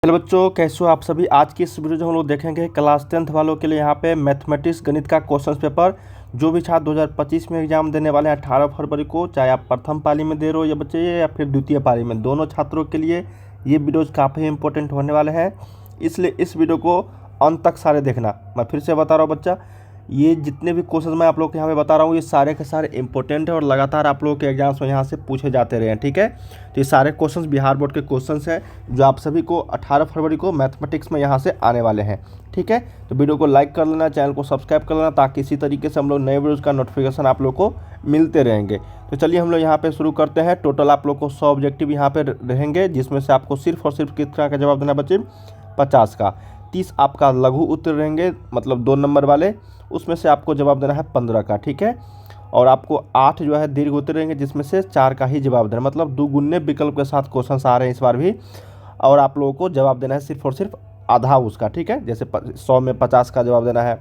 Hello बच्चों, कैसे हो आप सभी। आज की इस वीडियो जो हम लोग देखेंगे क्लास 10th वालों के लिए यहाँ पे मैथमेटिक्स गणित का क्वेश्चन पेपर जो भी छात्र 2025 में एग्जाम देने वाले हैं 18 फरवरी को, चाहे आप प्रथम पाली में दे रहे हो या बच्चे या फिर द्वितीय पाली में, दोनों छात्रों के लिए ये वीडियोज़ काफ़ी इंपॉर्टेंट होने वाले हैं। इसलिए इस वीडियो को अंत तक सारे देखना। मैं फिर से बता रहा हूँ बच्चा, ये जितने भी क्वेश्चन मैं आप लोग को यहाँ पे बता रहा हूँ ये सारे के सारे इंपॉर्टेंट है और लगातार आप लोगों के एग्जाम्स में यहाँ से पूछे जाते रहे हैं। ठीक है, तो ये सारे क्वेश्चंस बिहार बोर्ड के क्वेश्चंस हैं जो आप सभी को 18 फरवरी को मैथमेटिक्स में यहाँ से आने वाले हैं। ठीक है, तो वीडियो को लाइक कर लेना, चैनल को सब्सक्राइब कर लेना, ताकि इसी तरीके से हम लोग नए वीडियोज़ का नोटिफिकेशन आप लोग को मिलते रहेंगे। तो चलिए हम लोग यहाँ पे शुरू करते हैं। टोटल आप लोग को 100 ऑब्जेक्टिव यहाँ पे रहेंगे, जिसमें से आपको सिर्फ और सिर्फ कितना का जवाब देना बच्चे, 50 का। 30 आपका लघु उत्तर रहेंगे, मतलब 2 नंबर वाले, उसमें से आपको जवाब देना है 15 का। ठीक है, और आपको 8 जो है दीर्घ उत्तर रहेंगे, जिसमें से 4 का ही जवाब देना, मतलब दुगुने विकल्प के साथ क्वेश्चन आ रहे हैं इस बार भी, और आप लोगों को जवाब देना है सिर्फ और सिर्फ आधा उसका। ठीक है, जैसे 100 में 50 का जवाब देना है,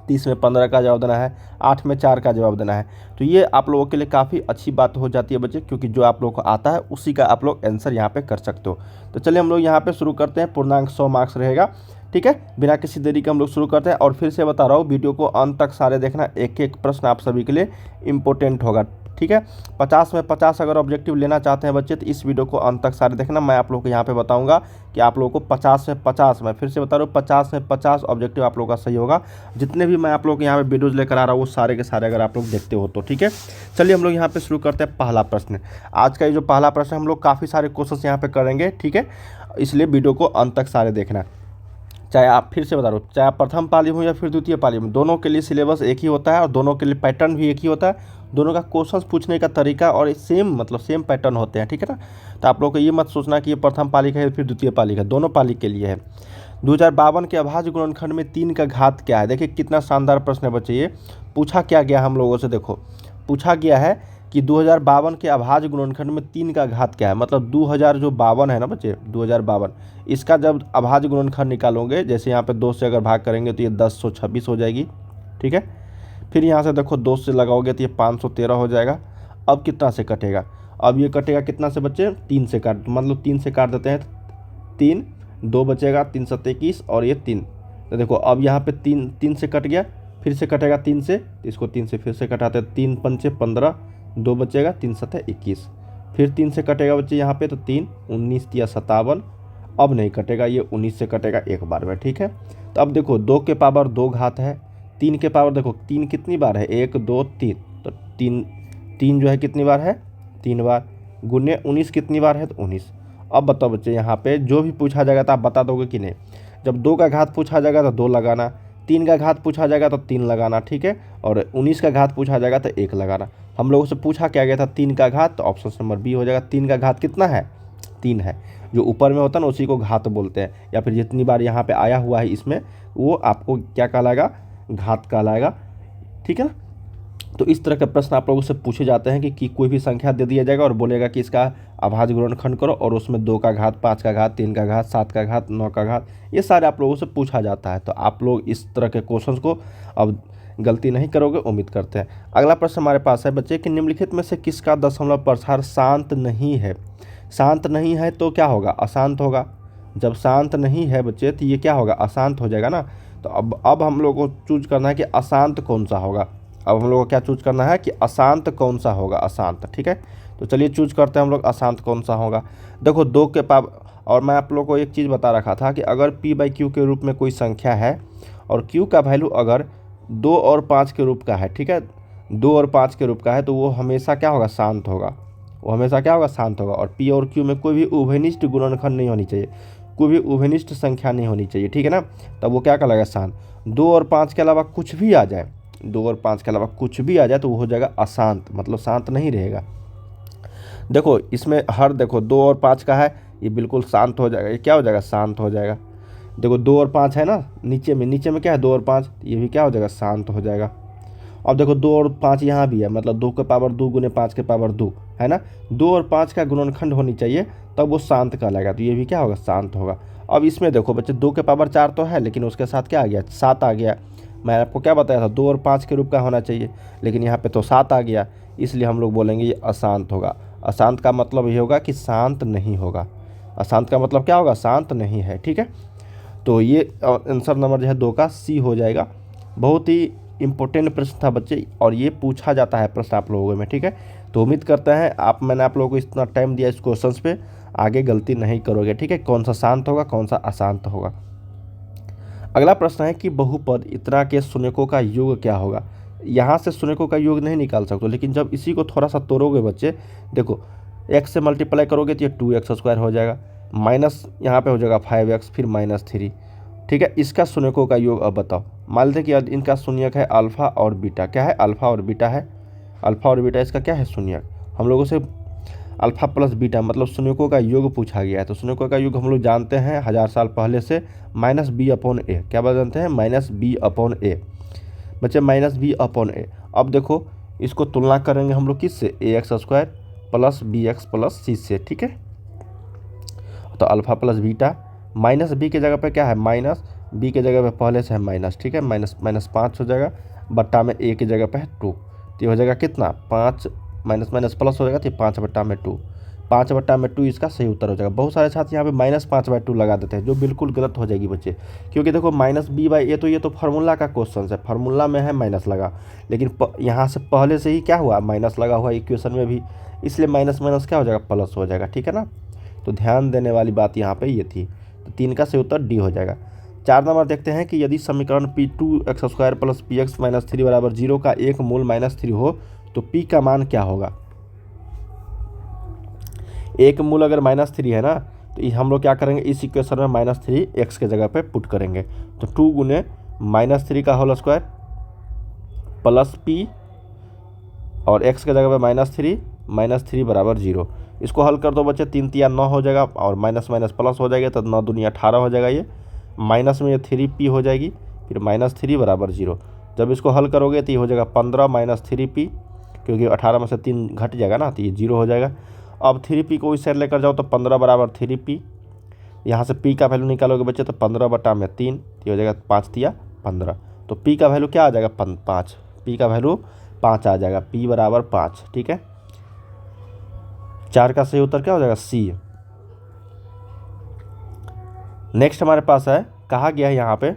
30 में 15 का जवाब देना है, 8 में 4 का जवाब देना है। तो ये आप लोगों के लिए काफ़ी अच्छी बात हो जाती है बच्चे, क्योंकि जो आप लोगों को आता है उसी का आप लोग आंसर यहाँ पे कर सकते हो। तो चलिए हम लोग यहाँ पे शुरू करते हैं। पूर्णांक 100 मार्क्स रहेगा। ठीक है, बिना किसी देरी के हम लोग शुरू करते हैं। और फिर से बता रहा हूँ, वीडियो को अंत तक सारे देखना, एक एक प्रश्न आप सभी के लिए इंपॉर्टेंट होगा। ठीक है, 50 में 50 अगर ऑब्जेक्टिव लेना चाहते हैं बच्चे तो इस वीडियो को अंत तक सारे देखना। मैं आप लोगों को यहाँ पे बताऊंगा कि आप लोगों को 50 में 50, मैं फिर से बता रहा हूँ, 50 में 50 ऑब्जेक्टिव आप लोगों का सही होगा। जितने भी मैं आप लोगों को यहाँ पे वीडियोज़ लेकर आ रहा हूँ वो सारे के सारे अगर आप लोग देखते हो तो। ठीक है, चलिए हम लोग यहाँ पे शुरू करते हैं। पहला प्रश्न, आज का ये जो पहला प्रश्न, हम लोग काफ़ी सारे क्वेश्चन यहाँ पे करेंगे। ठीक है, इसलिए वीडियो को अंत तक सारे देखना। चाहे आप, फिर से बता रहा हूँ, चाहे आप प्रथम पाली हो या फिर द्वितीय पाली में, दोनों के लिए सिलेबस एक ही होता है और दोनों के लिए पैटर्न भी एक ही होता है। दोनों का क्वेश्चंस पूछने का तरीका और सेम, मतलब सेम पैटर्न होते हैं। ठीक है ना, तो आप लोग को ये मत सोचना कि ये प्रथम पाली का है फिर द्वितीय पाली का, दोनों पाली के लिए है। 2052 के अभाज्य गुणनखंड में 3 का घात क्या है। देखिए कितना शानदार प्रश्न है बच्चे। ये पूछा क्या गया हम लोगों से, देखो पूछा गया है कि 2052 के अभाज्य गुणनखंड में 3 का घात क्या है। मतलब 2000 जो 52 है ना बच्चे, 2052, इसका जब अभाज्य गुणनखंड निकालोगे, जैसे यहाँ पे 2 से अगर भाग करेंगे तो ये 1026 हो जाएगी। ठीक है, फिर यहाँ से देखो 2 से लगाओगे तो ये 513 हो जाएगा। अब कितना से कटेगा, अब ये कटेगा कितना से बच्चे, 3 से काट, मतलब 3 से काट देते हैं, 3 2 बचेगा, 3 7 21 और ये 3। तो देखो अब यहाँ पे 3 से कट गया, फिर से कटेगा 3 से, इसको 3 से फिर से कटाते हैं, 3 पंचे 15, 2 बचेगा, 3 7 21, फिर 3 से कटेगा बच्चे यहाँ पे, तो 3 19 या 57, अब नहीं कटेगा, ये 19 से कटेगा एक बार में। ठीक है, तो अब देखो 2 के पावर 2 घात है, 3 के पावर, देखो 3 कितनी बार है, 1 2 3, तो 3 जो है कितनी बार है, 3 बार, गुने 19 कितनी बार है, तो 19। अब बताओ बच्चे, यहाँ पे जो भी पूछा जाएगा तो आप बता दोगे कि नहीं। जब 2 का घात पूछा जाएगा तो 2 लगाना, 3 का घात पूछा जाएगा तो 3 लगाना। ठीक है, और 19 का घात पूछा जाएगा तो 1 लगाना। हम लोगों से पूछा क्या गया था, 3 का घात, तो ऑप्शन नंबर बी हो जाएगा। 3 का घात कितना है, 3 है। जो ऊपर में होता है ना उसी को घात बोलते हैं, या फिर जितनी बार यहाँ पे आया हुआ है इसमें, वो आपको क्या कहलाएगा, घात कहलाएगा। ठीक है ना, तो इस तरह के प्रश्न आप लोगों से पूछे जाते हैं कि कोई भी संख्या दे दिया जाएगा और बोलेगा कि इसका अभाज्य गुणनखंड करो, और उसमें 2 का घात, 5 का घात, 3 का घात, 7 का घात, 9 का घात, ये सारे आप लोगों से पूछा जाता है। तो आप लोग इस तरह के क्वेश्चंस को अब गलती नहीं करोगे, उम्मीद करते हैं। अगला प्रश्न हमारे पास है बच्चे कि निम्नलिखित में से किसका दशमलव प्रसार शांत नहीं है। शांत नहीं है तो क्या होगा, अशांत होगा। जब शांत नहीं है बच्चे तो ये क्या होगा, अशांत हो जाएगा ना। तो अब हम लोग को चूज करना है कि अशांत कौन सा होगा। अब हम लोग को क्या चूज करना है कि अशांत कौन सा होगा, अशांत। ठीक है, तो चलिए चूज करते हैं हम लोग अशांत कौन सा होगा। देखो 2 के पावर, और मैं आप लोग को एक चीज़ बता रखा था कि अगर p/q के रूप में कोई संख्या है और q का वैल्यू अगर 2 और 5 के रूप का है, ठीक है, 2 और 5 के रूप का है, तो वो हमेशा क्या होगा, शांत होगा। वो हमेशा क्या होगा, शांत होगा। और p और q में कोई भी उभयनिष्ठ गुणनखंड नहीं होनी चाहिए, कोई भी उभयनिष्ठ संख्या नहीं होनी चाहिए। ठीक है ना, तब वो क्या कहलाएगा, शांत। 2 और 5 के अलावा कुछ भी आ जाए, 2 और 5 के अलावा कुछ भी आ जाए तो वो हो जाएगा अशांत, मतलब शांत नहीं रहेगा। देखो इसमें हर, देखो 2 और 5 का है, ये बिल्कुल शांत हो जाएगा, ये क्या हो जाएगा, शांत हो जाएगा। देखो 2 और 5 है ना, नीचे में क्या है, 2 और 5, ये भी क्या हो जाएगा, शांत हो जाएगा। अब देखो 2 और 5 यहाँ भी है, मतलब 2 के पावर 2 गुने 5 के पावर 2 है ना, 2 और 5 का गुणनखंड होनी चाहिए तब वो शांत कहलाएगा, तो ये भी क्या होगा, शांत होगा। अब इसमें देखो बच्चे 2 के पावर 4 तो है, लेकिन उसके साथ क्या आ गया, 7 आ गया। मैं आपको क्या बताया था, 2 और 5 के रूप का होना चाहिए, लेकिन यहाँ पे तो 7 आ गया, इसलिए हम लोग बोलेंगे ये अशांत होगा। अशांत का मतलब ये होगा कि शांत नहीं होगा। अशांत का मतलब क्या होगा, शांत नहीं है। ठीक है, तो ये आंसर नंबर जो है 2 का सी हो जाएगा। बहुत ही इंपॉर्टेंट प्रश्न था बच्चे, और ये पूछा जाता है प्रश्न आप लोगों में। ठीक है, तो उम्मीद करते हैं मैंने आप लोगों को इतना टाइम दिया इस क्वेश्चन पे, आगे गलती नहीं करोगे। ठीक है, कौन सा शांत होगा कौन सा अशांत होगा। अगला प्रश्न है कि बहुपद इतना के शून्यकों का योग क्या होगा। यहाँ से शून्यकों का योग नहीं निकाल सकते, लेकिन जब इसी को थोड़ा सा तोड़ोगे बच्चे, देखो x से मल्टीप्लाई करोगे तो ये 2x² हो जाएगा, माइनस यहाँ पे हो जाएगा 5x, फिर -3। ठीक है, इसका शून्यकों का योग अब बताओ। मान लेते कि इनका शून्यक है अल्फा और बीटा। क्या है, अल्फा और बीटा है, अल्फा और बीटा इसका क्या है शून्यक। हम लोगों से अल्फा प्लस बीटा मतलब शून्यकों का योग पूछा गया है, तो शून्यकों का योग हम लोग जानते हैं 1000 साल पहले से -b/a। क्या बात जानते हैं, -b/a बच्चे, -b/a। अब देखो इसको तुलना करेंगे हम लोग किससे, ax² plus bx plus c से। ठीक है, तो alpha plus beta, minus B के जगह पे क्या है माइनस, बी के जगह पे पहले से है माइनस। ठीक है, -5 हो जाएगा, बट्टा में a की जगह पे है 2, तो ये हो जाएगा कितना 5, माइनस माइनस प्लस हो जाएगा, तो 5/2, 5/2 इसका सही उत्तर हो जाएगा। बहुत सारे छात्र यहाँ पे -5/2 लगा देते हैं, जो बिल्कुल गलत हो जाएगी बच्चे, क्योंकि देखो -b/a तो ये तो फार्मूला का क्वेश्चन है, फार्मूला में है माइनस लगा, लेकिन यहाँ से पहले से ही क्या हुआ माइनस लगा हुआ इक्वेशन में भी, इसलिए माइनस माइनस क्या हो जाएगा प्लस हो जाएगा। ठीक है ना, तो ध्यान देने वाली बात यहाँ पे ये थी। तो 3 का सही उत्तर डी हो जाएगा। 4 नंबर देखते हैं कि यदि समीकरण p2x² प्लस px -3 बराबर 0 का एक मूल -3 हो तो p का मान क्या होगा। एक मूल अगर -3 है ना, तो हम लोग क्या करेंगे, इस इक्वेशन में -3 x के जगह पे पुट करेंगे, तो 2 गुने -3 का होल स्क्वायर प्लस p, और x के जगह पे -3 बराबर 0। इसको हल कर दो बच्चे, 3 तिया 9 हो जाएगा, और माइनस माइनस प्लस हो जाएगा, तो 9 दूनी 18 हो जाएगा। ये माइनस में ये 3p हो जाएगी, फिर -3 बराबर 0। जब इसको हल करोगे तो ये हो जाएगा 15 - 3p, क्योंकि 18 में से 3 घट जाएगा ना, तो ये 0 हो जाएगा। अब 3p को इस साइड लेकर जाओ तो 15 बराबर 3p, यहाँ से p का वैल्यू निकालोगे बच्चे तो 15/3, ये हो जाएगा 5 तिया 15, तो p का वैल्यू क्या आ जाएगा 5, p का वैल्यू 5 आ जाएगा, p बराबर 5। ठीक है, 4 का सही उत्तर क्या हो जाएगा सी। नेक्स्ट हमारे पास है, कहा गया है यहाँ पे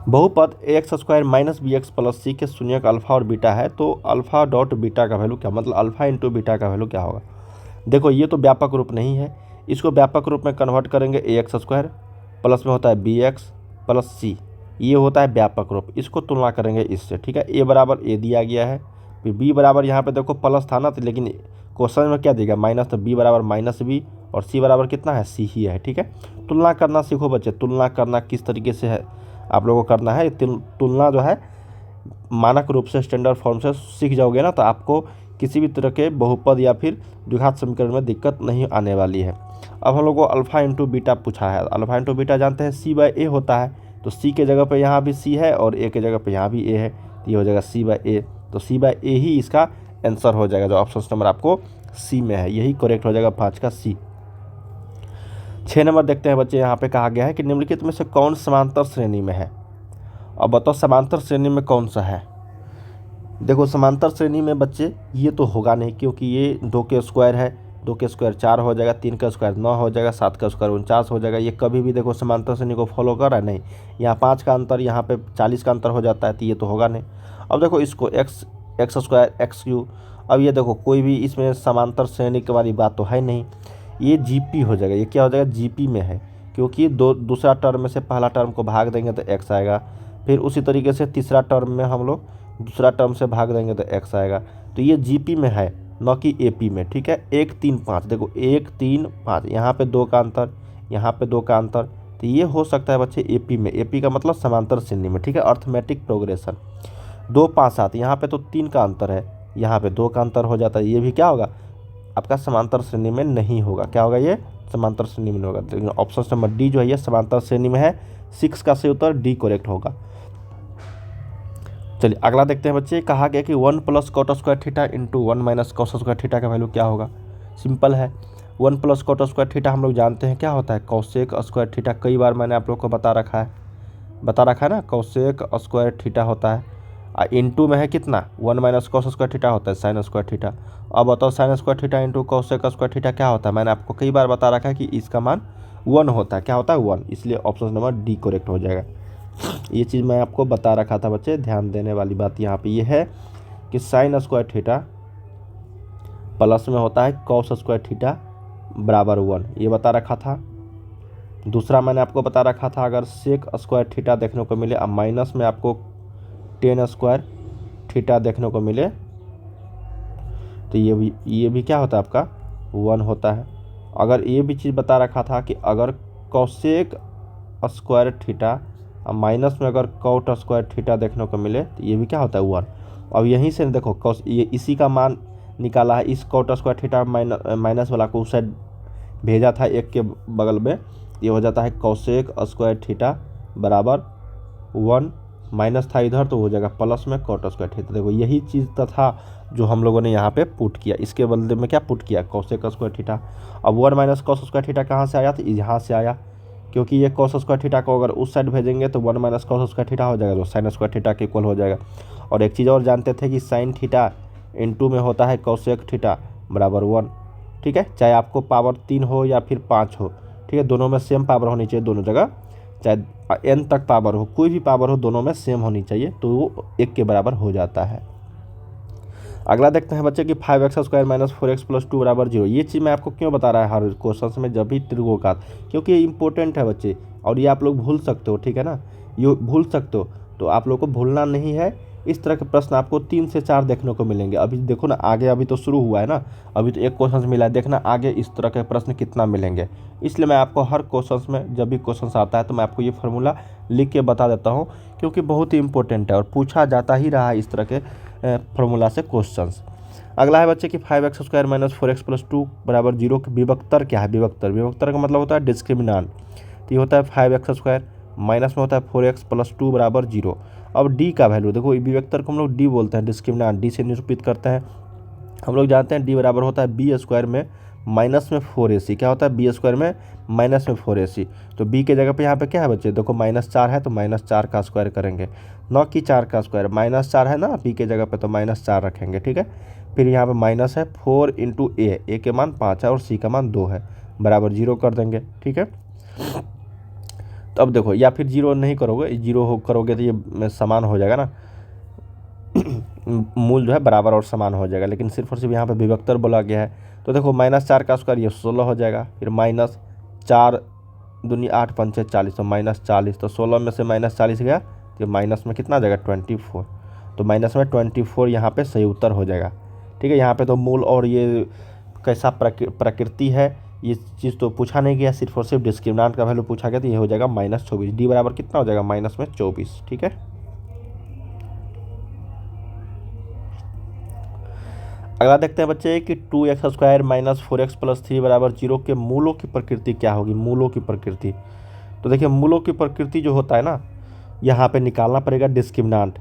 बहुपद ax² - bx प्लस c के शून्यक अल्फा और बीटा है, तो अल्फा डॉट बीटा का वैल्यू क्या, मतलब अल्फा इंटू बीटा का वैल्यू क्या होगा। देखो ये तो व्यापक रूप नहीं है, इसको व्यापक रूप में कन्वर्ट करेंगे, ax² प्लस में होता है bx प्लस c, ये होता है व्यापक रूप। इसको तुलना करेंगे इससे। ठीक है, a बराबर a दिया गया है, फिर b बराबर यहाँ पे देखो प्लस था ना, तो लेकिन क्वेश्चन में क्या देगा माइनस, तो b बराबर -b, और c बराबर कितना है c ही है। ठीक है, तुलना करना सीखो बच्चे, तुलना करना किस तरीके से है आप लोगों को करना है। तुलना जो है मानक रूप से स्टैंडर्ड फॉर्म से सीख जाओगे ना, तो आपको किसी भी तरह के बहुपद या फिर द्विघात समीकरण में दिक्कत नहीं आने वाली है। अब हम लोग को अल्फा इंटू बीटा पूछा है, अल्फा इंटू बीटा जानते हैं c/a होता है, तो c के जगह पे यहाँ भी c है और a के जगह पे यहाँ भी a है, तो ये हो जाएगा c/a, तो c/a ही इसका आंसर हो जाएगा, जो ऑप्शन नंबर आपको सी में है, यही करेक्ट हो जाएगा 5 का सी। 6 नंबर देखते हैं बच्चे, यहाँ पे कहा गया है कि निम्नलिखित में से कौन समांतर श्रेणी में है। अब बताओ समांतर श्रेणी में कौन सा है। देखो समांतर श्रेणी में बच्चे ये तो होगा नहीं, क्योंकि ये 2 के स्क्वायर है, 2 के स्क्वायर 4 हो जाएगा, 3 का स्क्वायर 9 हो जाएगा, 7 का स्क्वायर 49 हो जाएगा। ये कभी भी देखो समांतर श्रेणी को फॉलो कर रहा है नहीं, यहाँ 5 का अंतर यहाँ पे 40 का अंतर हो जाता है, तो ये तो होगा नहीं। अब देखो इसको x² x3, अब ये देखो कोई भी इसमें समांतर श्रेणी के वाली बात तो है नहीं, ये जीपी हो जाएगा। ये क्या हो जाएगा जीपी में है, क्योंकि दूसरा टर्म में से पहला टर्म को भाग देंगे तो x आएगा, फिर उसी तरीके से तीसरा टर्म में हम लोग दूसरा टर्म से भाग देंगे तो x आएगा, तो ये जीपी में है न कि एपी में। ठीक है, 1 3 5, देखो 1 3 5, यहाँ पे 2 का अंतर, यहाँ पे 2 का अंतर, तो ये हो सकता है बच्चे एपी में। एपी का मतलब समांतर श्रेणी में। ठीक है, अर्थमेटिक प्रोग्रेशन। 2 5 7, यहाँ पे तो 3 का अंतर है, यहाँ पे 2 का अंतर हो जाता है, ये भी क्या होगा आपका समांतर श्रेणी में नहीं होगा। क्या होगा, ये समांतर श्रेणी में नहीं होगा। लेकिन ऑप्शन नंबर डी जो है ये समांतर श्रेणी में है, 6 का सही उत्तर डी करेक्ट होगा। चलिए अगला देखते हैं बच्चे, कहा गया कि 1 + cot² theta into 1 - cos² theta का वैल्यू क्या होगा। सिंपल है, 1 + cot² थीटा हम लोग जानते हैं क्या होता है cosec² थीटा, कई बार मैंने आप लोग को बता रखा है ना, cosec² थीटा होता है। इनटू में है कितना 1 माइनस कॉस स्क्वायर थीटा होता है साइन स्क्वायर थीटा। अब बताओ sine square theta into cosec square theta क्या होता है। मैंने आपको कई बार बता रखा है कि इसका मान 1 होता है। क्या होता है 1, इसलिए ऑप्शन नंबर डी करेक्ट हो जाएगा। ये चीज़ मैं आपको बता रखा था बच्चे, ध्यान देने वाली बात यहाँ पे ये है कि साइन स्क्वायर थीटा प्लस में होता है कॉस स्क्वायर थीटा बराबर 1, ये बता रखा था। दूसरा मैंने आपको बता रखा था अगर सेक स्क्वायर थीटा देखने को मिले अब माइनस में आपको टेन स्क्वायर थीटा देखने को मिले तो ये भी क्या होता है आपका 1 होता है। अगर ये भी चीज़ बता रखा था कि अगर कॉसेक स्क्वायर थीटा और माइनस में अगर कॉट स्क्वायर थीटा देखने को मिले तो ये भी क्या होता है 1। अब यहीं से देखो कॉस ये इसी का मान निकाला है, इस कॉट स्क्वायर थीटा माइनस वाला को उस साइड भेजा था एक के बगल में, ये हो जाता है कॉसेक स्क्वायर थीटा बराबर 1, माइनस था इधर तो हो जाएगा प्लस में कॉट स्क्वायर थीटा। देखो यही चीज़ था जो हम लोगों ने यहाँ पे पुट किया, इसके बदले में क्या पुट किया कॉसेक स्क्वायर थीटा। अब 1 माइनस कॉस स्क्वायर थीटा कहाँ से आया तो यहाँ से आया, क्योंकि ये कॉस स्क्वायर थीटा को अगर उस साइड भेजेंगे तो 1 माइनस कॉस स्क्वायर थीटा हो जाएगा तो साइन स्क्वायर थीटा के इक्वल हो जाएगा। और एक चीज़ और जानते थे कि साइन थीटा इंटू में होता है कॉसेक थीटा बराबर 1, ठीक है। चाहे आपको पावर 3 हो या फिर 5 हो, ठीक है, दोनों में सेम पावर होनी चाहिए दोनों जगह, चाहे n तक पावर हो, कोई भी पावर हो दोनों में सेम होनी चाहिए तो वो 1 के बराबर हो जाता है। अगला देखते हैं बच्चे कि 5x square minus 4x plus 2 बराबर 0। ये चीज़ मैं आपको क्यों बता रहा है हर क्वेश्चन में जब भी त्रिकोणघात, क्योंकि ये इंपॉर्टेंट है बच्चे और ये आप लोग भूल सकते हो, ठीक है ना, ये भूल सकते हो तो आप लोग को भूलना नहीं है। इस तरह के प्रश्न आपको 3 से 4 देखने को मिलेंगे। अभी देखो ना आगे, अभी तो शुरू हुआ है ना, अभी तो एक क्वेश्चन मिला है, देखना आगे इस तरह के प्रश्न कितना मिलेंगे। इसलिए मैं आपको हर क्वेश्चन में जब भी क्वेश्चन आता है तो मैं आपको ये फार्मूला लिख के बता देता हूँ, क्योंकि बहुत ही इंपॉर्टेंट है और पूछा जाता ही रहा है इस तरह के फार्मूला से क्वेश्चंस। अगला है बच्चे कि 5x square minus 4x plus 2 बराबर 0 के विभक्तर क्या है। विभक्तर का मतलब होता है डिस्क्रिमिनांट, तो ये होता है 5x स्क्वायर माइनस में होता है 4x प्लस 2 बराबर 0। अब डी का वैल्यू देखो, विभक्तर को हम लोग डी बोलते हैं, डिस्क्रिमिनांट डी से निरूपित करते हैं। हम लोग जानते हैं डी बराबर होता है बी स्क्वायर में माइनस में 4ac, क्या होता है बी स्क्वायर में माइनस में 4ac। तो बी के जगह पे यहाँ पे क्या है बच्चे, देखो -4 है तो -4 का स्क्वायर करेंगे, न कि 4 का स्क्वायर। -4 है ना बी के जगह पे तो -4 रखेंगे, ठीक है। फिर यहाँ पे माइनस है 4 इंटू ए के मान 5 है और सी का मान 2 है बराबर 0 कर देंगे, ठीक है। तो अब देखो, या फिर 0 नहीं करोगे, 0 करोगे तो ये समान हो जाएगा ना मूल जो है बराबर और समान हो जाएगा, लेकिन सिर्फ और सिर्फ यहाँ पे विभक्तर बोला गया है। तो देखो -4 का स्क्वायर ये 16 हो जाएगा, फिर -4 दूनी 8 पंचे 40 तो -40, तो 16 में से -40 गया तो माइनस में कितना आ जाएगा 24, तो माइनस में 24 यहाँ पे सही उत्तर हो जाएगा, ठीक है। यहाँ पे तो मूल और ये कैसा प्रकृति है ये चीज़ तो पूछा नहीं गया, सिर्फ और सिर्फ डिस्क्रिमिनांट का वैल्यू पूछा गया, तो ये हो जाएगा -24। डी बराबर कितना हो जाएगा -24, ठीक है। अगला देखते हैं बच्चे कि 2x square minus 4x plus 3 बराबर 0 के मूलों की प्रकृति क्या होगी। मूलों की प्रकृति, तो देखिए मूलों की प्रकृति जो होता है ना, यहाँ पे निकालना पड़ेगा डिस्क्रिमिनांट।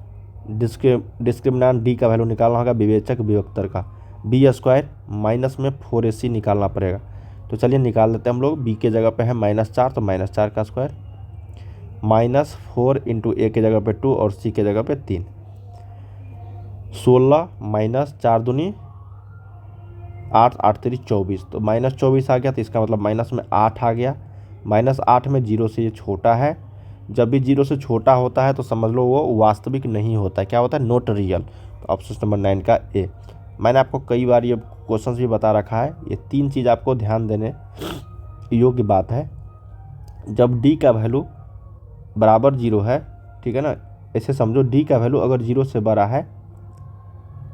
डिस्क्रिमिनांट डी का वैल्यू निकालना होगा विवेचक विभक्तर का, बी स्क्वायर माइनस में 4ac निकालना पड़ेगा। तो चलिए निकाल देते हैं हम लोग। बी के जगह पे है -4 तो -4 का स्क्वायर, -4 इंटू ए के जगह पे 2 और सी के जगह पे 3, 16 माइनस 4 दूनी 8, 8 3 24, तो -24 आ गया, तो इसका मतलब माइनस में 8 आ गया। -8 में 0 से ये छोटा है, जब भी 0 से छोटा होता है तो समझ लो वो वास्तविक नहीं होता है, क्या होता है नॉट रियल। तो ऑप्शन नंबर 9 का ए। मैंने आपको कई बार ये क्वेश्चन भी बता रखा है, ये 3 चीज़ आपको ध्यान देने योग्य बात है। जब डी का वैल्यू बराबर 0 है, ठीक है ना, ऐसे समझो डी का वैल्यू अगर 0 से बड़ा है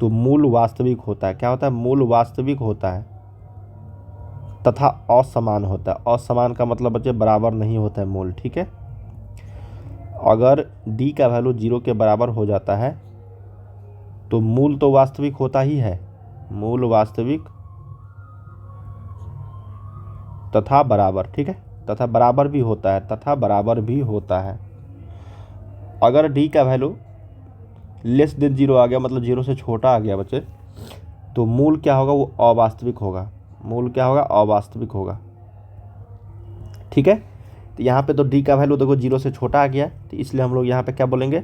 तो मूल वास्तविक होता है। क्या होता है मूल वास्तविक होता है तथा असमान होता है। असमान का मतलब बच्चे बराबर नहीं होता है मूल, ठीक है। अगर डी का वैल्यू 0 के बराबर हो जाता है तो मूल तो वास्तविक होता ही है, मूल वास्तविक तथा बराबर, ठीक है, तथा बराबर भी होता है, तथा बराबर भी होता है। अगर डी का वैल्यू लेस देन 0 आ गया, मतलब 0 से छोटा आ गया बच्चे, तो मूल क्या होगा वो अवास्तविक होगा। मूल क्या होगा अवास्तविक होगा, ठीक है। तो यहाँ पे तो डी का वैल्यू देखो 0 से छोटा आ गया, तो इसलिए हम लोग यहाँ पे क्या बोलेंगे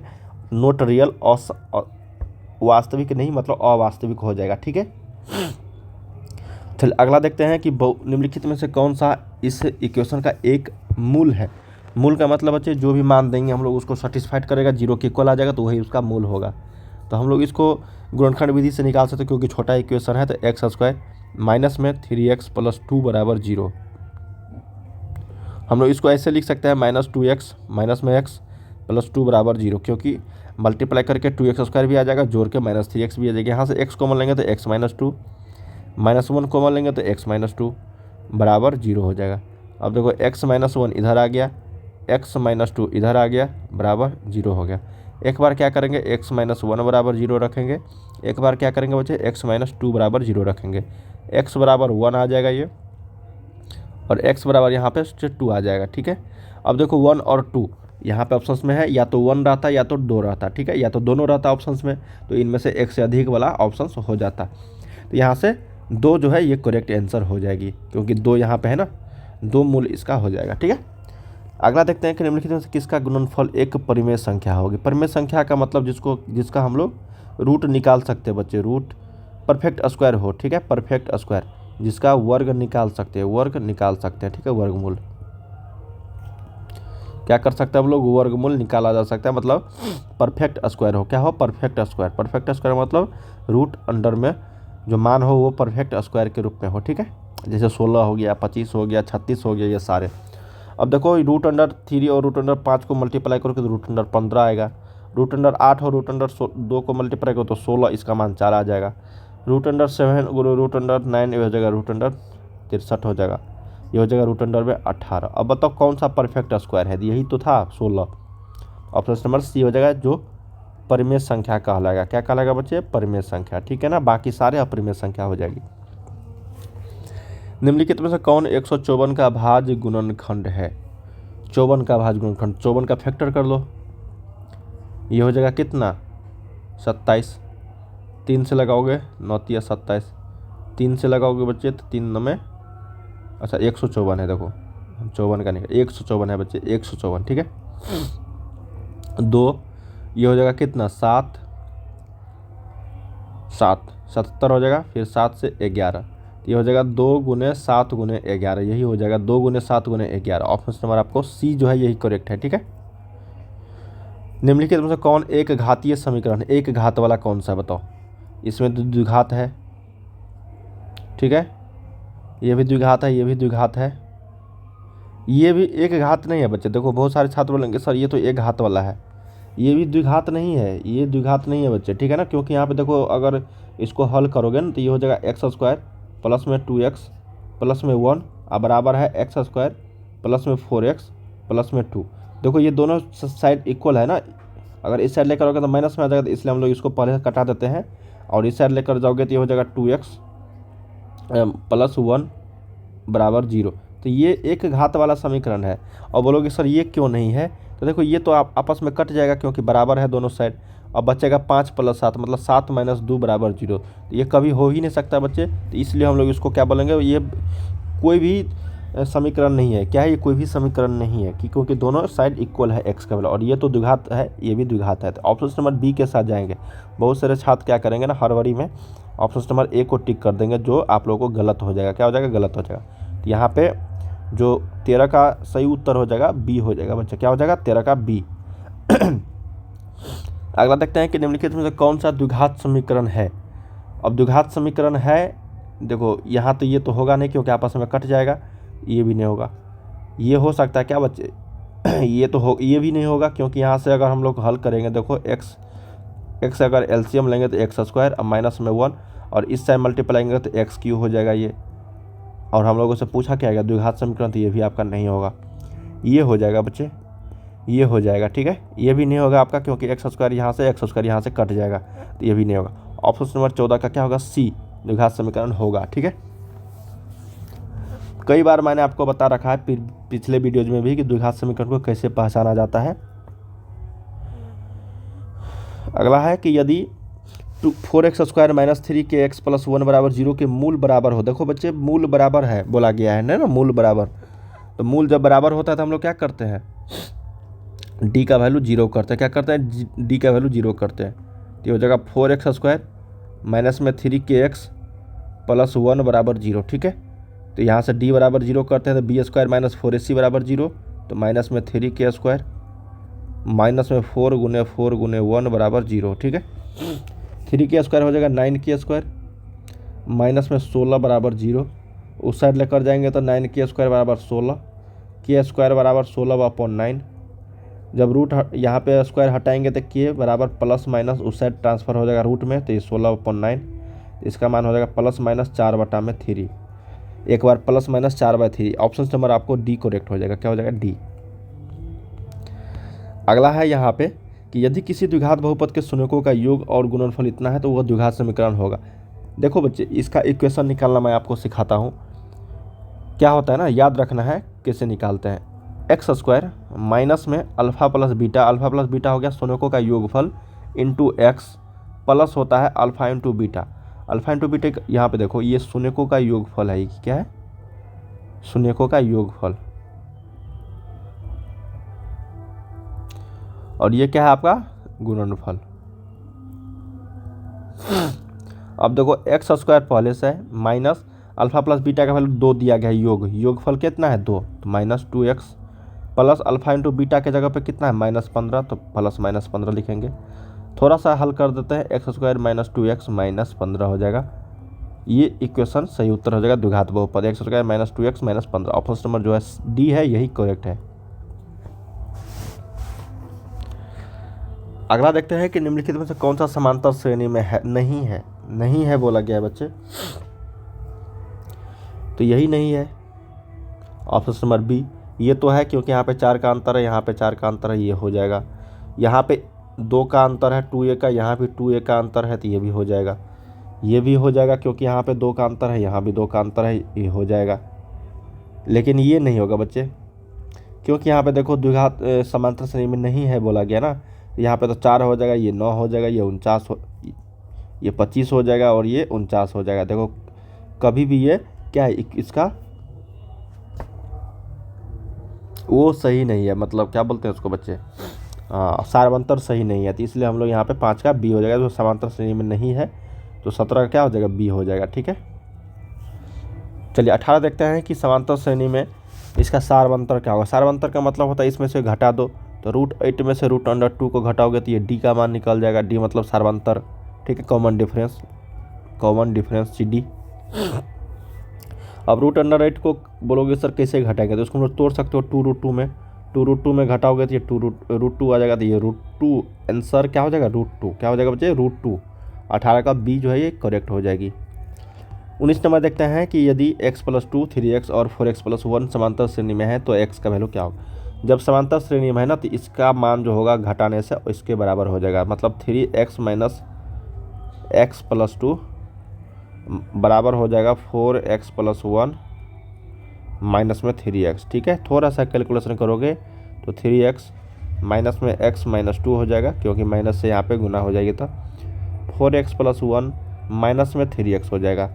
नोट रियल, वास्तविक नहीं मतलब अवास्तविक हो जाएगा। ठीक है, चलिए अगला देखते हैं कि निम्नलिखित में से कौन सा इस इक्वेशन का एक मूल है। मूल का मतलब बच्चे जो भी मान देंगे हम लोग उसको सेटिस्फाइड करेगा, जीरो के इक्वल आ जाएगा तो वही उसका मूल होगा। तो हम लोग इसको गुणनखंड विधि से निकाल सकते हैं क्योंकि छोटा इक्वेशन है। तो एक्स स्क्वायर माइनस में 3x + 2 बराबर 0। हम लोग इसको ऐसे लिख सकते हैं -2x माइनस में x + 2 बराबर 0, क्योंकि मल्टीप्लाई करके 2x² भी आ जाएगा, जोड़ के -3x भी आ जाएगा। यहाँ से x कॉमन लेंगे तो x - 2, -1 कॉमन लेंगे तो x - 2 बराबर 0 हो जाएगा। अब देखो x - 1 इधर आ गया, x - 2 इधर आ गया, बराबर 0 हो गया। एक बार क्या करेंगे, x - 1 बराबर 0 रखेंगे। एक बार क्या करेंगे बच्चे, x - 2 बराबर 0 रखेंगे। x बराबर 1 आ जाएगा ये, और x बराबर यहाँ पे 2 आ जाएगा। ठीक है, अब देखो 1 और 2 यहाँ पे ऑप्शंस में है, या तो 1 रहता या तो 2 रहता। ठीक है, या तो दोनों रहता ऑप्शंस में, तो इनमें से एक से अधिक वाला ऑप्शंस हो जाता। तो यहाँ से 2 जो है ये करेक्ट आंसर हो जाएगी, क्योंकि 2 यहाँ पे है ना, 2 मूल इसका हो जाएगा। ठीक है, अगला देखते हैं कि निम्नलिखित में से किसका गुणनफल एक परिमेय संख्या होगी। परिमेय संख्या का मतलब जिसका हम लोग रूट निकाल सकते हैं बच्चे, रूट परफेक्ट स्क्वायर हो। ठीक है, परफेक्ट स्क्वायर जिसका वर्ग निकाल सकते हैं, वर्ग निकाल सकते हैं। ठीक है, वर्गमूल क्या कर सकते हैं हम लोग, वर्गमूल निकाला जा सकता है, मतलब परफेक्ट स्क्वायर हो। क्या हो, परफेक्ट स्क्वायर। परफेक्ट स्क्वायर मतलब रूट अंडर में जो मान हो वो परफेक्ट स्क्वायर के रूप में हो। ठीक है, जैसे 16 हो गया, 25 हो गया, 36 हो गया, ये सारे। अब देखो रूट अंडर 3 और रूट अंडर 5 को मल्टीप्लाई करोगे तो रूट अंडर 15 आएगा। रूट अंडर 8 और रूट अंडर 2 को मल्टीप्लाई करो तो 16, इसका मान 4 आ जाएगा। रूट अंडर 7 रूट अंडर 9 ये हो जाएगा रूट अंडर 63 हो जाएगा, ये हो जाएगा रूट अंडर में 18। अब बताओ कौन सा परफेक्ट स्क्वायर है, यही तो था 16। ऑप्शन नंबर सी हो जाएगा, जो परिमेय संख्या कहलाएगा। क्या कहलाएगा बच्चे, परिमेय संख्या। ठीक है ना, बाकी सारे अपरिमेय संख्या हो जाएगी। निम्नलिखित में से कौन 154 का भाज्य गुणनखंड है। 54 का भाज्य गुणनखंड, 54 का फैक्टर कर लो, ये हो जाएगा कितना, 27। 3 से लगाओगे 9 × 27, 3 से लगाओगे बच्चे तो 3 9 में, अच्छा 154 है। देखो 54 का नहीं, 154 है बच्चे, 154। ठीक है, 2 ये हो जाएगा कितना, 7 77 हो जाएगा। फिर 7 से 11, ये हो जाएगा 2 × 7 × 11, यही हो जाएगा 2 × 7 × 11। ऑप्शन नंबर आपको सी जो है यही करेक्ट है। ठीक है, निम्नलिखित में से कौन एक घातीय समीकरण, एक घात वाला कौन सा बताओ। इसमें द्विघात है। ठीक है, ये भी द्विघात है, ये भी द्विघात है, ये भी एक घात नहीं है बच्चे। देखो बहुत सारे छात्र बोलेंगे सर ये तो एक घात वाला है, ये भी द्विघात नहीं है, ये द्विघात नहीं है बच्चे। ठीक है ना, क्योंकि यहाँ पे देखो अगर इसको हल करोगे ना तो ये हो जाएगा x² प्लस में 2x प्लस में 1 अब बराबर है x² प्लस में 4x प्लस में 2। देखो ये दोनों साइड इक्वल है ना, अगर इस साइड लेकर आओगे तो माइनस में आ जाएगा, तो इसलिए हम लोग इसको पहले कटा देते हैं। और इस साइड लेकर जाओगे तो ये हो जाएगा 2x प्लस 1 बराबर 0। तो ये एक घात वाला समीकरण है। और बोलोगे सर ये क्यों नहीं है, तो देखो ये तो आप आपस में कट जाएगा क्योंकि बराबर है दोनों साइड। अब बचेगा 5 + 7 मतलब 7 - 2 बराबर 0। तो ये कभी हो ही नहीं सकता बच्चे, तो इसलिए हम लोग इसको क्या बोलेंगे, ये कोई भी समीकरण नहीं है। क्या है, ये कोई भी समीकरण नहीं है क्योंकि दोनों साइड इक्वल है x का वाला, और ये तो द्विघात है, ये भी द्विघात है। तो ऑप्शन नंबर बी के साथ जाएंगे। बहुत सारे छात्र क्या करेंगे ना, हड़बड़ी में ऑप्शन नंबर ए को टिक कर देंगे, जो आप लोगों को गलत हो जाएगा। क्या हो जाएगा, गलत हो जाएगा। तो यहाँ पे जो 13 का सही उत्तर हो जाएगा बी हो जाएगा बच्चा। क्या हो जाएगा, 13 का बी। अगला देखते हैं कि निम्नलिखित में से कौन सा द्विघात समीकरण है। अब द्विघात समीकरण है, देखो यहाँ तो ये तो होगा नहीं क्योंकि आपस में कट जाएगा, ये भी नहीं होगा। ये हो सकता है क्या बच्चे, ये भी नहीं होगा क्योंकि यहाँ से अगर हम लोग हल करेंगे, देखो x अगर एलसीएम लेंगे तो x² अब माइनस में 1, और इस साइड मल्टीप्लाइंगे तो x³ हो जाएगा ये। और हम लोगों से पूछा क्या आएगा, द्विघात समीकरण, तो ये भी आपका नहीं होगा, ये हो जाएगा बच्चे, ये हो जाएगा। ठीक है, ये भी नहीं होगा आपका क्योंकि x² यहाँ से x² यहाँ से कट जाएगा, तो ये भी नहीं होगा। ऑप्शन नंबर 14 का क्या होगा, सी द्विघात समीकरण होगा। ठीक है, कई बार मैंने आपको बता रखा है पिछले वीडियोज में भी कि द्विघात समीकरण को कैसे पहचाना जाता है। अगला है कि यदि 4x² - 3kx + 1 बराबर 0 के मूल बराबर हो। देखो बच्चे मूल बराबर है बोला गया है ना, मूल बराबर। तो मूल जब बराबर होता है तो हम लोग क्या करते हैं, डी का वैल्यू जीरो करते हैं, क्या करते हैं, डी का वैल्यू जीरो करते हैं। तो हो जाएगा 4x² माइनस में 3kx प्लस 1 बराबर जीरो। ठीक है, तो यहाँ से डी बराबर जीरो करते हैं तो b² माइनस 4ac बराबर जीरो, तो माइनस में 3k² माइनस में 4 गुने 1 बराबर जीरो। ठीक है, 3k² हो जाएगा 9k² माइनस में 16 बराबर जीरो, उस साइड लेकर जाएंगे तो 9k² बराबर 16, k² बराबर 16/9। जब रूट यहाँ पे स्क्वायर हटाएंगे तो k बराबर प्लस माइनस उस साइड ट्रांसफर हो जाएगा रूट में, तो ये 16/9, इसका मान हो जाएगा प्लस माइनस 4/3। एक बार प्लस माइनस 4/3, ऑप्शन नंबर आपको डी करेक्ट हो जाएगा। क्या हो जाएगा, डी। अगला है यहाँ पे कि यदि किसी द्विघात बहुपद के शून्यकों का योग और गुणनफल इतना है तो वह द्विघात समीकरण होगा। देखो बच्चे, इसका इक्वेशन निकालना मैं आपको सिखाता हूँ। क्या होता है ना, याद रखना है कैसे निकालते हैं। x² माइनस में अल्फा प्लस बीटा हो गया शून्यकों का योगफल इंटू एक्स, प्लस होता है अल्फा इंटू बीटा। यहाँ पे देखो, ये शून्यकों का योगफल है। क्या है, शून्यकों का योगफल, और ये क्या है आपका गुणनफल। अब देखो x² पहले से है, माइनस अल्फा प्लस बीटा का वैल्यू 2 दिया गया है, योगफल कितना है 2, तो minus 2x plus alpha into beta के जगह पे कितना है -15, तो प्लस -15 लिखेंगे। थोड़ा सा हल कर देते हैं, x² माइनस 2x माइनस 15 हो जाएगा। ये इक्वेशन सही उत्तर हो जाएगा द्विघात बहुपद, x² minus 2x minus 15। Option number जो है डी है, यही करेक्ट है। अगला देखते हैं कि निम्नलिखित में से कौन सा समांतर श्रेणी में है, नहीं है बोला गया है बच्चे, तो यही नहीं है। ऑप्शन नंबर बी, ये तो है क्योंकि यहाँ पे 4 का अंतर है, यहाँ पे 4 का अंतर है, ये हो जाएगा। यहाँ पे 2 का अंतर है 2a का, यहाँ भी 2a का अंतर है, तो ये भी हो जाएगा। ये भी हो जाएगा क्योंकि यहाँ पे 2 का अंतर है, यहाँ भी 2 का अंतर है, ये हो जाएगा। लेकिन ये नहीं होगा बच्चे, क्योंकि यहाँ पे देखो द्विघात समांतर श्रेणी में नहीं है बोला गया ना। यहाँ पे तो 4 हो जाएगा, ये 9 हो जाएगा, ये 49 ये 25 हो जाएगा और ये 49 हो जाएगा। देखो कभी भी ये क्या है, इसका वो सही नहीं है, मतलब क्या बोलते हैं उसको बच्चे, सारवंतर सही नहीं है, तो इसलिए हम लोग यहाँ पे 5 का बी हो जाएगा। जो समांतर श्रेणी में नहीं है तो 17 का क्या हो जाएगा, बी हो जाएगा। ठीक है, चलिए 18 देखते हैं कि समांतर श्रेणी में इसका सारवंतर क्या होगा। सारवंतर का मतलब होता है इसमें से घटा दो, तो √8 में से √2 को घटाओगे तो ये डी का मान निकल जाएगा। डी मतलब सारवंतर। ठीक है, कॉमन डिफरेंस सी डी। अब √8 को बोलोगे सर कैसे घटाएंगे, तो उसको हम लोग तोड़ सकते हो 2√2 में घटाओगे तो ये √2 आ जाएगा, तो ये √2 आंसर क्या हो जाएगा, √2 क्या हो जाएगा बच्चे, √2। 18 का बी जो है ये करेक्ट हो जाएगी। 19 नंबर देखते हैं कि यदि x+2 3x और 4x+1 समांतर श्रेणी में है तो x का वैल्यू क्या होगा। जब समांतर श्रेणी में है ना तो इसका मान जो होगा घटाने से इसके बराबर हो जाएगा, मतलब 3x माइनस x+2 बराबर हो जाएगा 4x+1 माइनस में 3x। ठीक है, थोड़ा सा कैलकुलेशन करोगे तो 3x माइनस में x माइनस 2 हो जाएगा, क्योंकि माइनस से यहाँ पे गुना हो जाएगी, तो 4x+1 माइनस में 3x हो जाएगा।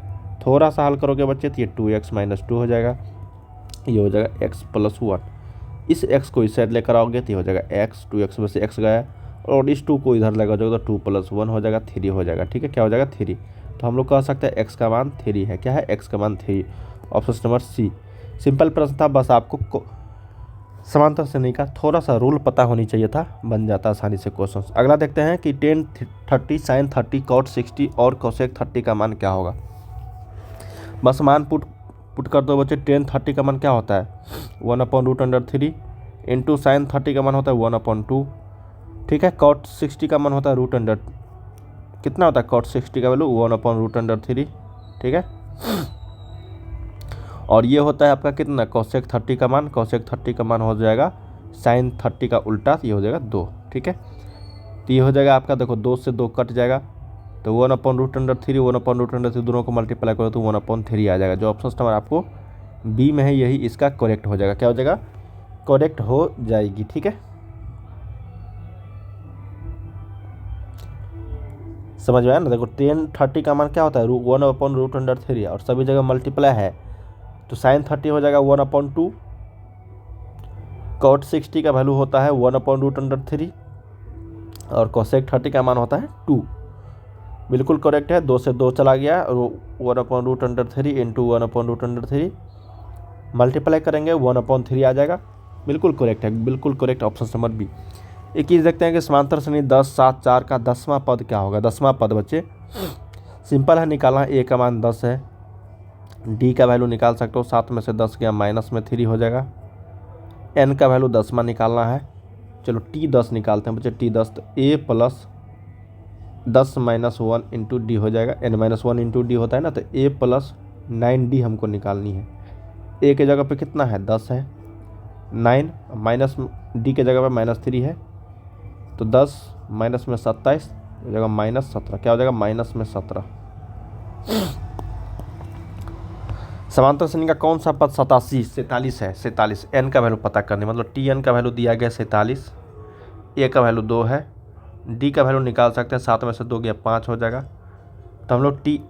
थोड़ा सा हल करोगे बच्चे तो ये 2x माइनस 2 हो जाएगा, ये हो जाएगा x+1। इस x को इस साइड लेकर आओगे तो ये हो जाएगा x, 2x में से x गया, और इस 2 को इधर लगा जाओगे तो 2+1 हो जाएगा, 3 हो जाएगा। ठीक है, क्या हो जाएगा 3। तो हम लोग कह सकते हैं x का मान 3 है। क्या है, x का मान 3। Option number C. सिंपल प्रश्न था, बस आपको समांतर श्रेणी का थोड़ा सा रूल पता होनी चाहिए था, बन जाता आसानी से क्वेश्चन। अगला देखते हैं कि tan 30 sin 30 cot 60 और cosec 30 का मान क्या होगा। बस मान पुट कर दो बच्चे। tan 30 का मान क्या होता है 1/√3 इंटू sin 30 का मान होता है 1/2। ठीक है, cot 60 का मान होता है √, कितना होता है cot 60 का वैल्यू 1/√3। ठीक है, और ये होता है आपका कितना cosec 30 का मान। cosec 30 का मान हो जाएगा sin 30 का उल्टा, ये हो जाएगा 2। ठीक है, तो ये हो जाएगा आपका, देखो 2 से 2 कट जाएगा, तो 1/√3 1/√3 दोनों को मल्टीप्लाई करो तो 1/3 आ जाएगा। जो ऑप्शन नंबर आपको बी में है यही इसका करेक्ट हो जाएगा। क्या हो जाएगा, करेक्ट हो जाएगी। ठीक है, समझ में आया ना। देखो tan 30 का मान क्या होता है 1/√3 और सभी जगह मल्टीप्लाई है, तो sin 30 हो जाएगा 1/2, कॉट 60 का वैल्यू होता है 1/√3 और कोसेक 30 का मान होता है 2। बिल्कुल करेक्ट है, 2 से 2 चला गया और 1/√3 इंटू 1/√3 मल्टीप्लाई करेंगे 1/3 आ जाएगा। बिल्कुल करेक्ट है, बिल्कुल करेक्ट, ऑप्शन नंबर बी। एक चीज़ देखते हैं कि समांतर श्रेणी 10, 7, 4 का 10वां पद क्या होगा। 10वां पद बच्चे सिंपल है निकालना, ए का मान 10 है, डी का वैल्यू निकाल सकते हो, 7 में से 10 गया माइनस में 3 हो जाएगा, एन का वैल्यू 10वां निकालना है। चलो टी 10 निकालते हैं बच्चे, टी 10 तो ए प्लस 10 माइनस 1 इंटू डी हो जाएगा, एन माइनस 1 इंटू डी होता है ना, तो ए प्लस 9डी हमको निकालनी है। ए के जगह पे कितना है 10 है, 9 माइनस डी के जगह पे -3 है, तो 10 माइनस में 27 हो जाएगा -17, क्या हो जाएगा -17। समांतर श्रेणी का कौन सा पद 47 है, 47, एन का वैल्यू पता करनी, मतलब टी एन का वैल्यू दिया गया 47, ए का वैल्यू 2 है, डी का वैल्यू निकाल सकते हैं, 7 में से 2 गया 5 हो जाएगा। तो हम लोग टी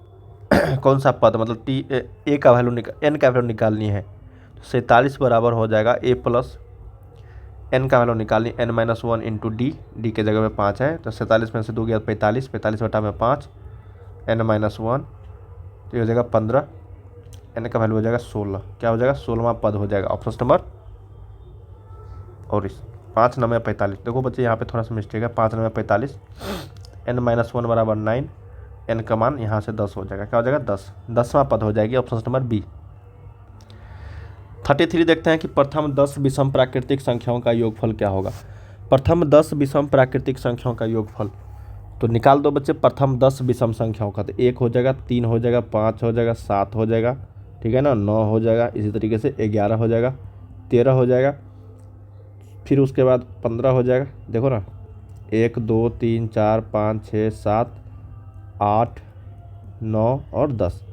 कौन सा पद मतलब टी ए का वैल्यू एन का वैल्यू निकालनी है, तो 47 बराबर हो जाएगा ए प्लस एन का वैल्यू निकालनी, N minus 1 into D, D के जगह पे 5 है, तो 47 में से 2 गया 45, 45 बटा में 5, एन माइनस 1 तो ये हो जाएगा 15, एन का वैल्यू हो जाएगा 16, क्या हो जाएगा 16वां पद हो जाएगा, ऑप्शन नंबर और इस 5 9 45। देखो बच्चे यहाँ पे थोड़ा सा मिस्टेक है, 5 9 45, एन माइनस 1 बराबर 9, एन का मान यहाँ से 10 हो जाएगा, क्या हो जाएगा 10, 10वां पद हो जाएगी, ऑप्शन नंबर बी। 33 देखते हैं कि प्रथम 10 विषम प्राकृतिक संख्याओं का योगफल क्या होगा। प्रथम 10 विषम प्राकृतिक संख्याओं का योगफल तो निकाल दो बच्चे, प्रथम 10 विषम संख्याओं का, तो 1 हो जाएगा, 3 हो जाएगा, 5 हो जाएगा, 7 हो जाएगा, ठीक है ना, 9 हो जाएगा, इसी तरीके से 11 हो जाएगा, 13 हो जाएगा, फिर उसके बाद 15 हो जाएगा। देखो ना 1 2 3 4 5 6 7 8 9 और 10,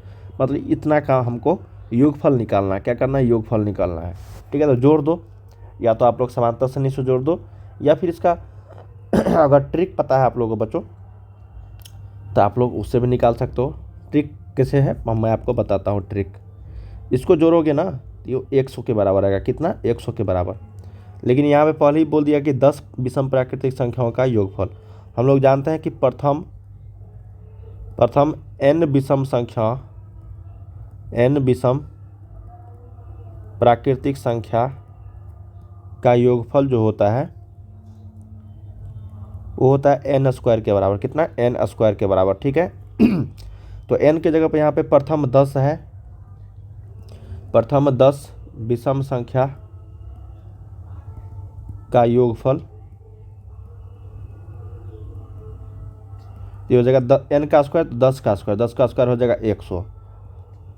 मतलब इतना का हमको योगफल निकालना है। क्या करना है, योगफल निकालना है, ठीक है। तो जोड़ दो, या तो आप लोग समांतर श्रेणी से जोड़ दो, या फिर इसका अगर ट्रिक पता है आप लोगों को बच्चों तो आप लोग उससे भी निकाल सकते हो। ट्रिक कैसे है मैं आपको बताता हूँ ट्रिक। इसको जोड़ोगे ना तो ये 100 के बराबर आएगा, कितना 100 के बराबर। लेकिन यहाँ पे पहले ही बोल दिया कि 10 विषम प्राकृतिक संख्याओं का योगफल। हम लोग जानते हैं कि प्रथम n विषम संख्या, n विषम प्राकृतिक संख्या का योगफल जो होता है वो होता है n स्क्वायर के बराबर, कितना n स्क्वायर के बराबर, ठीक है। तो n के जगह पे यहाँ पे प्रथम 10 है, प्रथम 10 विषम संख्या का योगफल ये हो जाएगा n का स्क्वायर, तो 10 का स्क्वायर, 10 का स्क्वायर हो जाएगा 100,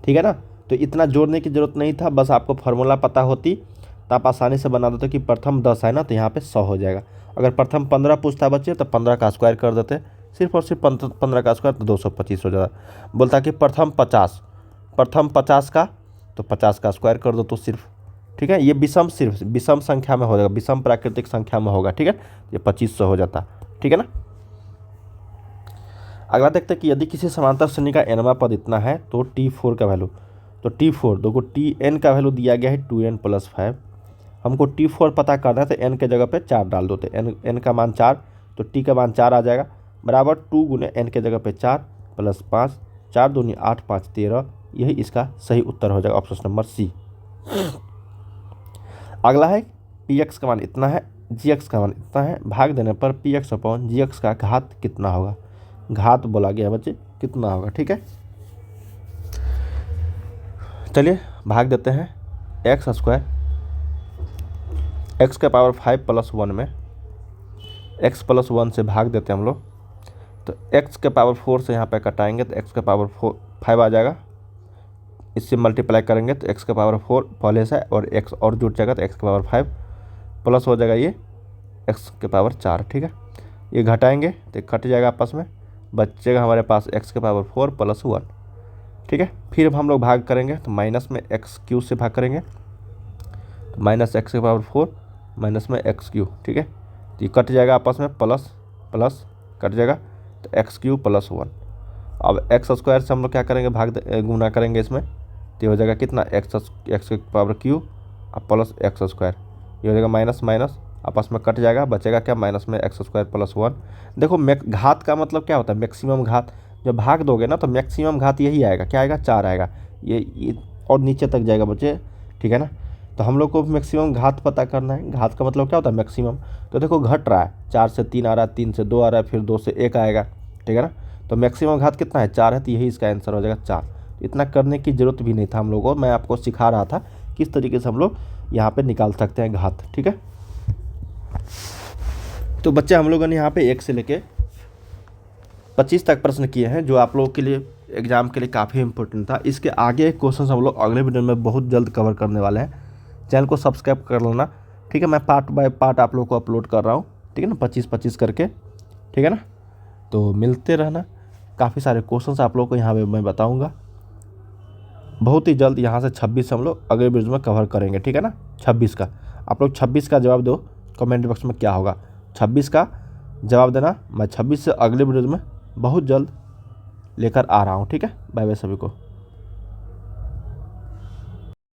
ठीक है ना। तो इतना जोड़ने की जरूरत नहीं था, बस आपको फार्मूला पता होती तो आप आसानी से बना देते कि प्रथम 10 है ना तो यहाँ पे 100 हो जाएगा। अगर प्रथम 15 पूछता बच्चे तो 15 का स्क्वायर कर देते, सिर्फ और सिर्फ 15 का स्क्वायर तो 225 हो जाता। बोलता कि प्रथम 50 का तो 50 का स्क्वायर कर दो तो सिर्फ, ठीक है। ये विषम सिर्फ विषम संख्या में हो जाएगा, विषम प्राकृतिक संख्या में होगा, ठीक है। ये 2500 हो जाता, ठीक है ना। अगला देखते हैं कि यदि किसी समांतर श्रेणी का nवां पद इतना है तो T4 का वैल्यू, तो T4 देखो Tn का वैल्यू दिया गया है 2n + 5, हमको T4 पता करना है तो n के जगह पे 4 डाल दो, तो n का मान 4 तो T का मान 4 आ जाएगा, बराबर 2 गुने n के जगह पे 4 + 5, 4 दूनी 8 5 13, यही इसका सही उत्तर हो जाएगा, ऑप्शन नंबर सी। अगला है Px का मान इतना है, Gx का मान इतना है, भाग देने पर Px/Gx का घात कितना होगा। घात बोला गया बच्चे कितना होगा, ठीक है। चलिए भाग देते हैं x² x के पावर 5 + 1 में x + 1 से भाग देते हैं हम लोग, तो x के पावर 4 से यहाँ पे कटाएंगे तो x के पावर 5 आ जाएगा, इससे मल्टीप्लाई करेंगे तो x के पावर 4 पहले से और x और जुड़ जाएगा तो x के पावर 5 प्लस हो जाएगा ये x के पावर 4, ठीक है। ये घटाएंगे तो कट जाएगा आपस में, बचेगा हमारे पास x के पावर 4 + 1, ठीक है। फिर हम लोग भाग करेंगे तो माइनस में x³ से भाग करेंगे, तो -x के पावर 4 माइनस में x³, ठीक है। तो ये कट जाएगा आपस में, प्लस प्लस कट जाएगा तो x³ + 1। अब x² से हम लोग क्या करेंगे, गुना करेंगे इसमें, तो हो जाएगा कितना x के पावर क्यू और प्लस x², ये हो जाएगा माइनस माइनस, आपस में कट जाएगा, बचेगा क्या माइनस में एक्स स्क्वायर प्लस 1। देखो घात का मतलब क्या होता है, मैक्सिमम घात। जब भाग दोगे ना तो मैक्सिमम घात यही आएगा, क्या आएगा 4 आएगा, ये और नीचे तक जाएगा बच्चे, ठीक है ना। तो हम लोग को मैक्सिमम घात पता करना है, घात का मतलब क्या होता है मैक्सिमम। तो देखो घट रहा है, 4 से 3 आ रहा है, 3 से 2 आ रहा है, फिर 2 से 1 आएगा, ठीक है ना। तो मैक्सिमम घात कितना है 4 है, तो यही इसका आंसर हो जाएगा 4। इतना करने की ज़रूरत भी नहीं था हम लोगों को, मैं आपको सिखा रहा था किस तरीके से हम लोग यहाँ पे निकाल सकते हैं घात, ठीक है। तो बच्चे हम लोगों ने यहाँ पे 1 से लेके 25 तक प्रश्न किए हैं, जो आप लोगों के लिए एग्जाम के लिए काफ़ी इंपॉर्टेंट था। इसके आगे क्वेश्चन हम लोग अगले वीडियो में बहुत जल्द कवर करने वाले हैं। चैनल को सब्सक्राइब कर लेना, ठीक है। मैं पार्ट बाय पार्ट आप लोगों को अपलोड कर रहा हूँ, ठीक है ना, 25-25 करके, ठीक है ना। तो मिलते रहना, काफ़ी सारे क्वेश्चंस आप लोगों को यहाँ पे मैं बताऊँगा बहुत ही जल्द। यहाँ से 26 हम लोग अगले वीडियो में कवर करेंगे, ठीक है ना। 26 का आप लोग 26 का जवाब दो कमेंट बॉक्स में, क्या होगा 26 का जवाब देना। मैं 26 से अगले वीडियो में बहुत जल्द लेकर आ रहा हूँ, ठीक है। बाय बाय सभी को।